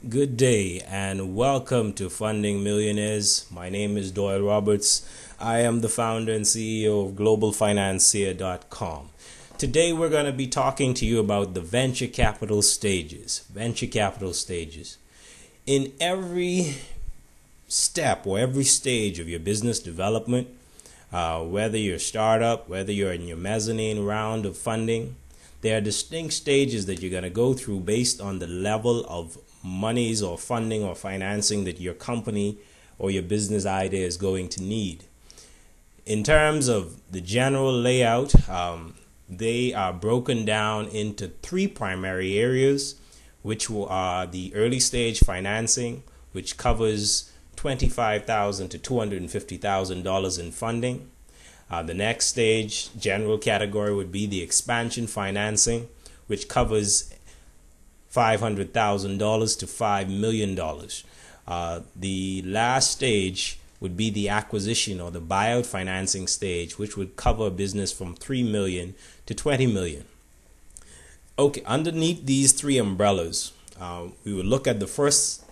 Good day and welcome to Funding Millionaires. My name is Doyle Roberts. I am the founder and CEO of globalfinancier.com. Today we're going to be talking to you about the venture capital stages. Venture capital stages. In every step or every stage of your business development, whether you're a startup, whether you're in your mezzanine round of funding, there are distinct stages that you're going to go through based on the level of monies or funding or financing that your company or your business idea is going to need. In terms of the general layout, they are broken down into three primary areas, which are the early stage financing, which covers $25,000 to $250,000 in funding. The next stage, general category, would be the expansion financing, which covers $500,000 to $5 million. The last stage would be the acquisition or the buyout financing stage, which would cover a business from $3 million to $20 million. Okay, underneath these three umbrellas, we would look at the first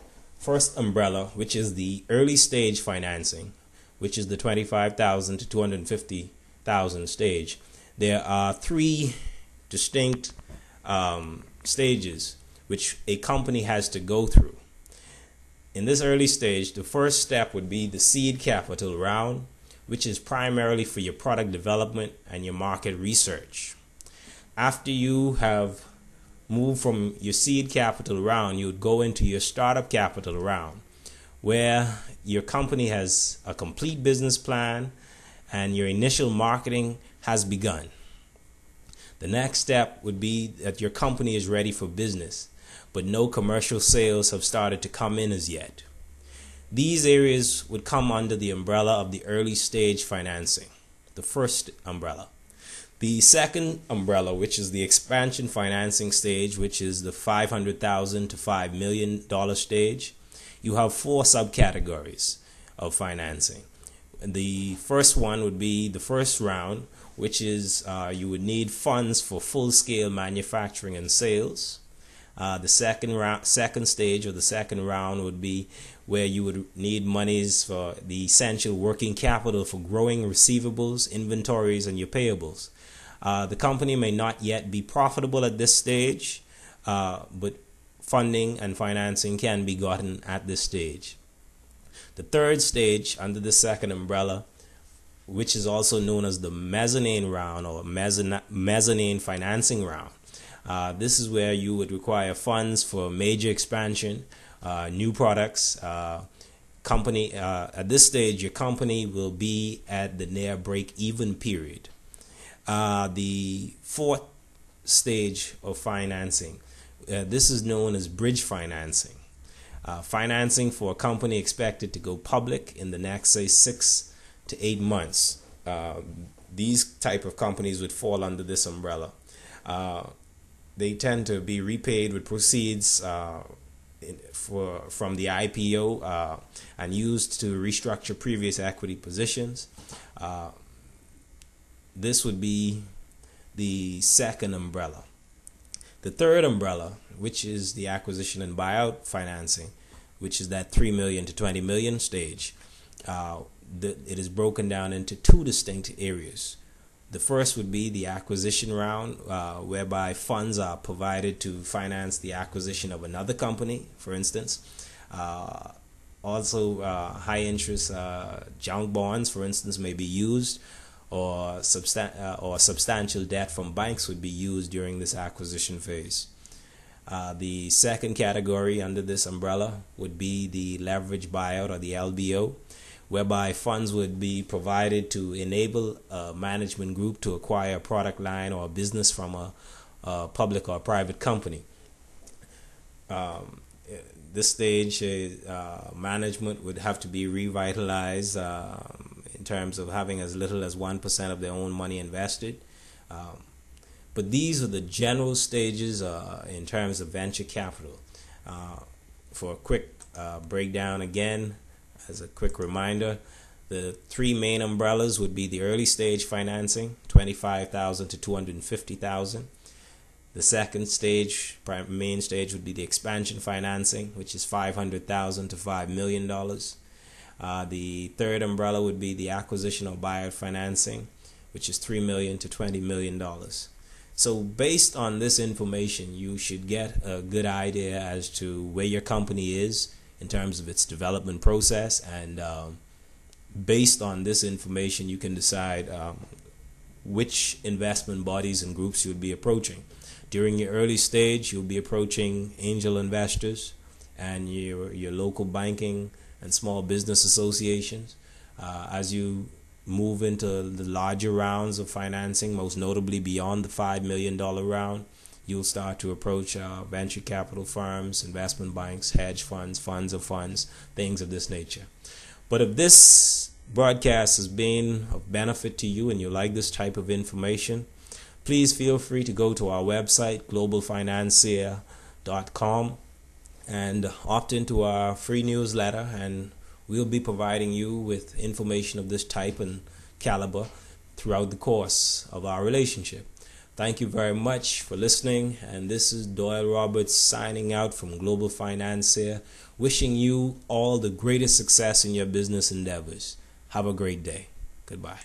umbrella, which is the early stage financing, which is the $25,000 to $250,000 stage. There are three distinct stages which a company has to go through. In this early stage, the first step would be the seed capital round, which is primarily for your product development and your market research. After you have moved from your seed capital round, you would go into your startup capital round, where your company has a complete business plan and your initial marketing has begun. The next step would be that your company is ready for business, but no commercial sales have started to come in as yet. These areas would come under the umbrella of the early stage financing, the first umbrella. The second umbrella, which is the expansion financing stage, which is the $500,000 to $5 million stage, you have four subcategories of financing. The first one would be the first round, which is you would need funds for full-scale manufacturing and sales. The second stage or the second round would be where you would need monies for the essential working capital for growing receivables, inventories, and your payables. The company may not yet be profitable at this stage, but funding and financing can be gotten at this stage. The third stage under the second umbrella, which is also known as the mezzanine round or mezzanine financing round. This is where you would require funds for major expansion, new products. At this stage, your company will be at the near break-even period. The fourth stage of financing, this is known as bridge financing. Financing for a company expected to go public in the next, say, 6 to 8 months. These type of companies would fall under this umbrella. They tend to be repaid with proceeds from the IPO and used to restructure previous equity positions. This would be the second umbrella. The third umbrella, which is the acquisition and buyout financing, which is that $3 million to $20 million stage, it is broken down into two distinct areas. The first would be the acquisition round, whereby funds are provided to finance the acquisition of another company, for instance. Also, high interest junk bonds, for instance, may be used, or substantial debt from banks would be used during this acquisition phase. The second category under this umbrella would be the leverage buyout or the LBO, whereby funds would be provided to enable a management group to acquire a product line or a business from a public or private company. This stage, management would have to be revitalized in terms of having as little as 1% of their own money invested. But these are the general stages in terms of venture capital. For a quick breakdown again, as a quick reminder, the three main umbrellas would be the early stage financing, $25,000 to $250,000. The second stage, main stage, would be the expansion financing, which is $500,000 to $5 million. The third umbrella would be the acquisition or buyout financing, which is $3 million to $20 million. So based on this information, you should get a good idea as to where your company is in terms of its development process, and based on this information, you can decide which investment bodies and groups you would be approaching. During your early stage, you'll be approaching angel investors and your local banking and small business associations. As you move into the larger rounds of financing, most notably beyond the $5 million round, you'll start to approach venture capital firms, investment banks, hedge funds, funds of funds, things of this nature. But if this broadcast has been of benefit to you and you like this type of information, please feel free to go to our website, globalfinancier.com, and opt into our free newsletter, and we'll be providing you with information of this type and caliber throughout the course of our relationship. Thank you very much for listening, and this is Doyle Roberts signing out from Global Financier, wishing you all the greatest success in your business endeavors. Have a great day. Goodbye.